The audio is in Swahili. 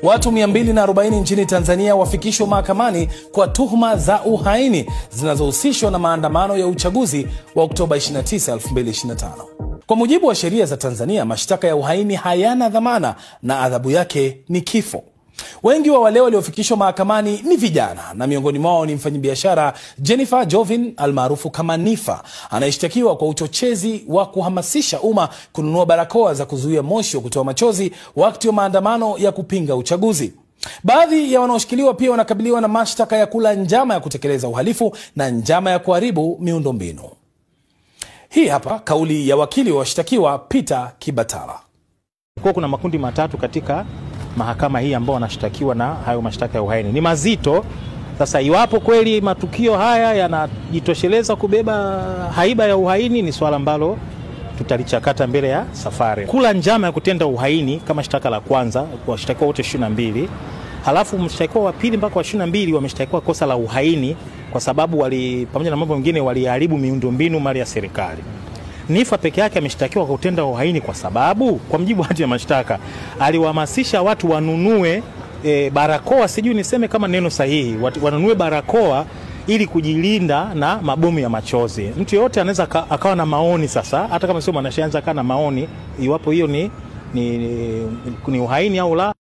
Watu 240 nchini Tanzania wafikishwa mahakamani kwa tuhuma za uhaini zinazohusishwa na maandamano ya uchaguzi wa Oktoba 29, 2025. Kwa mujibu wa sheria za Tanzania, mashtaka ya uhaini hayana dhamana na adhabu yake ni kifo. Wengi wa wale waliofikishwa mahakamani ni vijana, na miongoni mwao ni mfanyabiashara Jennifer Jovin almaarufu kama Nifa, anayeshtakiwa kwa uchochezi wa kuhamasisha umma kununua barakoa za kuzuia moshi wa kutoa machozi wakati wa maandamano ya kupinga uchaguzi. Baadhi ya wanaoshikiliwa pia wanakabiliwa na mashtaka ya kula njama ya kutekeleza uhalifu na njama ya kuharibu miundombinu. Hii hapa kauli ya wakili wa washtakiwa Peter Kibatala. Kuna makundi matatu katika mahakama hii ambao wanashtakiwa na hayo mashtaka ya uhaini. Ni mazito. Sasa iwapo kweli matukio haya yanajitosheleza kubeba haiba ya uhaini, ni swala ambalo tutalichakata mbele ya safari. Kula njama ya kutenda uhaini kama shtaka la kwanza, washtakiwa wote 22. Halafu mshtakiwa wa pili mpaka wa 22 wameshtakiwa kosa la uhaini kwa sababu pamoja na mambo mengine waliharibu miundombinu mali ya serikali. Nifa peke yake ameshtakiwa kwa kutenda uhaini kwa sababu kwa mjibu wa hati ya mashtaka aliwahamasisha watu wanunue barakoa, sijui niseme kama neno sahihi, wanunue barakoa ili kujilinda na mabomu ya machozi. Mtu yote anaweza akawa na maoni sasa, hata kama sio mwanasheria akawa na maoni iwapo hiyo ni uhaini au la.